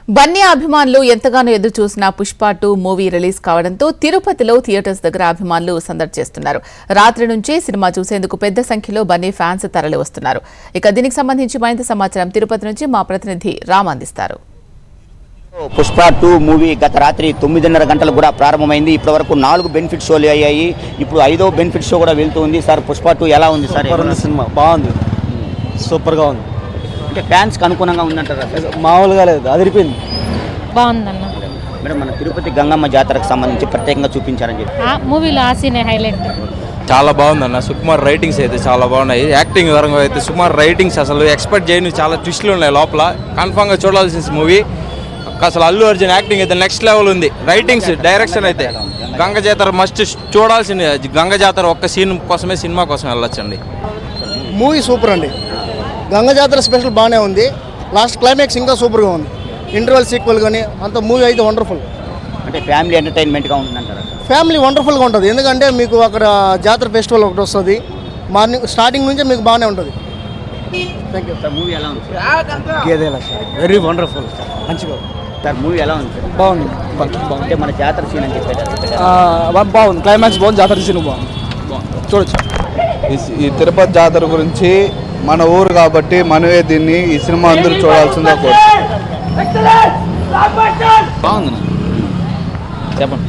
బన్నీ అభిమానులు ఎంతగానో ఎదురు చూసిన పుష్ప 2 మూవీ రిలీజ్ కావడంతో తిరుపతిలో థియేటర్స్ దగ్గర అభిమానులు సందడి చేస్తున్నారు. రాత్రి నుంచి సినిమా చూసేందుకు పెద్ద సంఖ్యలో బన్నీ ఫ్యాన్స్ తరలి వస్తున్నారు. ఇక దీనికి సంబంధించి మరింత సమాచారం తిరుపతి నుంచి మా ప్రతినిధి రామ్ అందిస్తారు. పుష్ప 2 మూవీ గత రాత్రి 9:30 గంటలకు కూడా ప్రారంభమైంది. ఇప్పటి వరకు 4 బెనిఫిట్ షోలు అయ్యాయి. ఇప్పుడు 5వ బెనిఫిట్ షో కూడా వెళ్తుంది. సార్ పుష్ప 2 ఎలా ఉంది సార్? సినిమా బాగుంది, సూపర్గా ఉంది. అంటే ఫ్యాన్స్కి అనుగుణంగా ఉందంటారా? మామూలుగా లేదు, అదిరిపోయింది. బాగుందన్న. మేడం, మన తిరుపతి గంగమ్మ జాతరకు సంబంధించి ప్రత్యేకంగా చూపించారని చెప్పి మూవీలో ఆ సీనే హైలైట్. చాలా బాగుందన్న. సుకుమార్ రైటింగ్స్ అయితే చాలా బాగున్నాయి. యాక్టింగ్ పరంగా అయితే సుకుమార్ రైటింగ్స్ అసలు ఎక్స్పెక్ట్ చేయని చాలా ట్విస్టులు ఉన్నాయి లోపల. కన్ఫామ్గా చూడాల్సిన మూవీ. అసలు అల్లు అర్జున్ యాక్టింగ్ అయితే నెక్స్ట్ లెవెల్ ఉంది. రైటింగ్స్, డైరెక్షన్ అయితే గంగ జాతర మస్ట్ చూడాల్సింది. గంగ జాతర ఒక్క సీన్ కోసమే, సినిమా కోసం వెళ్ళొచ్చండి. మూవీ సూపర్ అండి. గంగ జాతర స్పెషల్ బాగానే ఉంది. లాస్ట్ క్లైమాక్స్ ఇంకా సూపర్గా ఉంది. ఇంటర్వెల్ సీక్వెల్ కానీ అంత మూవీ అయితే వండర్ఫుల్. అంటే ఫ్యామిలీ ఎంటర్టైన్మెంట్గా ఉంటుందంటారా? ఫ్యామిలీ వండర్ఫుల్గా ఉంటుంది. ఎందుకంటే మీకు అక్కడ జాతర ఫెస్టివల్ ఒకటి వస్తుంది. మార్నింగ్ స్టార్టింగ్ నుంచే మీకు బాగానే ఉంటుంది. Thank you sir. మూవీ ఎలా ఉంది? వెరీ వండర్ఫుల్, మంచిగా సార్. మూవీ ఎలా ఉంది సార్? బాగుంది. అంటే మన జాతర సీన్ అని చెప్పారు. బాగుంది, క్లైమాక్స్ బాగుంది, జాతర సీన్ బాగుంది, చూడొచ్చు. ఈ తిరుపతి జాతర గురించి మన ఊరు కాబట్టి మనమే దీన్ని ఈ సినిమా అందరూ చూడాల్సిందే బాగుంది, చెప్పండి.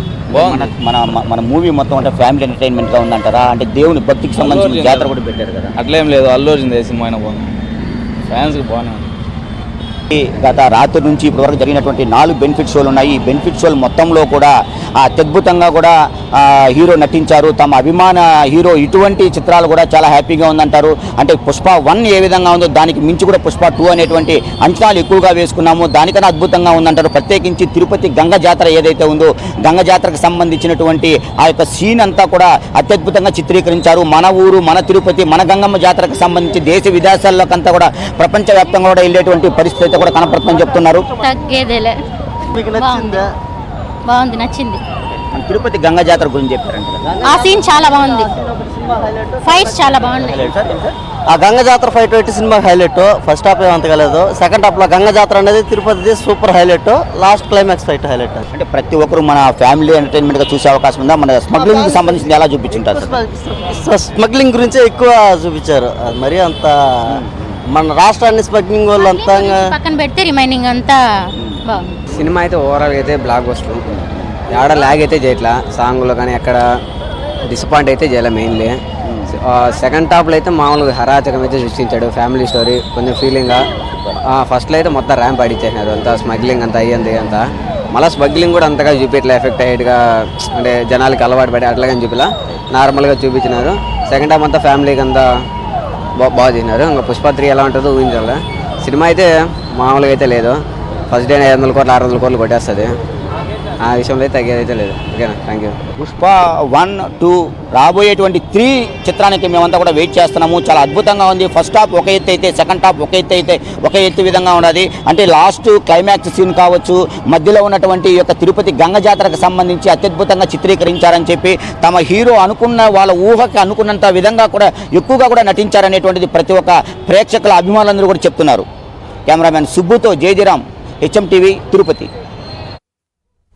మన మన మూవీ మొత్తం అంటే ఫ్యామిలీ ఎంటర్టైన్మెంట్గా ఉందంటారా? అంటే దేవుని భక్తికి సంబంధించిన జాతర కూడా పెట్టారు కదా? అట్లేం లేదు, అల్లు అర్జున్ సినిమా అయినా బాగుంది. ఫ్యాన్స్కి బాగానే ఉంది. గత రాత్రి నుంచి ఇప్పటి వరకు జరిగినటువంటి 4 బెనిఫిట్ షోలు ఉన్నాయి. ఈ బెనిఫిట్ షోలు మొత్తంలో కూడా అత్యద్భుతంగా కూడా హీరో నటించారు. తమ అభిమాన హీరో ఇటువంటి చిత్రాలు కూడా చాలా హ్యాపీగా ఉందంటారు. అంటే పుష్ప 1 ఏ విధంగా ఉందో దానికి మించి కూడా పుష్ప 2 అనేటువంటి అంచనాలు ఎక్కువగా వేసుకున్నాము. దానికన్నా అద్భుతంగా ఉందంటారు. ప్రత్యేకించి తిరుపతి గంగ జాతర ఏదైతే ఉందో, గంగ జాతరకు సంబంధించినటువంటి ఆ యొక్క సీన్ అంతా కూడా అత్యద్భుతంగా చిత్రీకరించారు. మన ఊరు, మన తిరుపతి, మన గంగమ్మ జాతరకు సంబంధించి దేశ విదేశాల్లోకంతా కూడా ప్రపంచవ్యాప్తంగా కూడా వెళ్ళేటువంటి పరిస్థితి కూడా కనపడుతుందని చెప్తున్నారు. బాగుంది, నచ్చింది. తిరుపతి గంగ జాతర గురించి చెప్పారంట. ఆ సీన్ చాలా బాగుంది, ఫైట్స్ చాలా బాగున్నాయి. ఆ గంగ జాతర ఫైట్ పెట్టి సినిమా హైలైట్. ఫస్ట్ హాఫ్ అంతగా లేదు, సెకండ్ హాఫ్ లో గంగ జాతర అనేది Tirupati super highlight. Last climax fight highlight. అంటే ప్రతి ఒక్కరు మన ఫ్యామిలీ ఎంటర్టైన్మెంట్ గా చూసే అవకాశం ఉందా? మన స్మగ్లింగ్ సంబంధించి ఎలా చూపించుంటారు? స్మగ్లింగ్ గురించే ఎక్కువ చూపించారు. మరి అంత మన రాష్ట్రాన్ని స్మగ్లింగ్ వాళ్ళు అంతా పక్కన పెడితే రిమైనింగ్ అంతా బాగుంది. సినిమా అయితే ఓవరాల్ అయితే బ్లాక్ బస్టర్. ఆడ ల్యాగ్ అయితే చేయట్లా, సాంగ్లో కానీ ఎక్కడ డిసప్పాయింట్ అయితే చేయలే. మెయిన్లీ సెకండ్ హాఫ్లో అయితే మామూలుగా హరాచకం అయితే సృష్టించాడు. ఫ్యామిలీ స్టోరీ కొంచెం ఫీలింగ్గా. ఫస్ట్లో అయితే మొత్తం ర్యాంప్ అడిచేసినారు అంతా, స్మగ్లింగ్ అంతా అయ్యింది అంతా. మళ్ళీ స్మగ్లింగ్ కూడా అంతగా చూపించలే, ఎఫెక్ట్ అయ్యేట్టుగా. అంటే జనాలకి అలవాటు పడి అట్లాగని చూపిలా, నార్మల్గా చూపించినారు. సెకండ్ హాఫ్ అంతా ఫ్యామిలీకి అంతా బాగా చేసినారు. ఇంకా పుష్ప 3 ఎలా ఉంటుందో ఊహించాలి. సినిమా అయితే మామూలుగా అయితే లేదు. ఫస్ట్ డే 500 కోట్లు 600 కోట్లు కొట్టేస్తుంది. ఆ విషయంలో అయితే తగ్గేదైతే లేదు. ఓకేనా, థ్యాంక్ యూ. పుష్ప 1, 2 రాబోయేటువంటి 3 చిత్రానికి మేమంతా కూడా వెయిట్ చేస్తున్నాము. చాలా అద్భుతంగా ఉంది. ఫస్ట్ హాఫ్ ఒక ఎత్తు అయితే, సెకండ్ హాఫ్ ఒక ఎత్తు విధంగా ఉన్నది. అంటే లాస్ట్ క్లైమాక్స్ సీన్ కావచ్చు, మధ్యలో ఉన్నటువంటి ఈ యొక్క తిరుపతి గంగ జాతరకు సంబంధించి అత్యద్భుతంగా చిత్రీకరించారని చెప్పి తమ హీరో అనుకున్న వాళ్ళ ఊహకి అనుకున్నంత విధంగా కూడా ఎక్కువగా కూడా నటించారనేటువంటిది ప్రతి ఒక్క ప్రేక్షకుల అభిమానులందరూ కూడా చెప్తున్నారు. కెమెరామెన్ సుబ్బుతో జయజీరామ్, HM TV, తిరుపతి.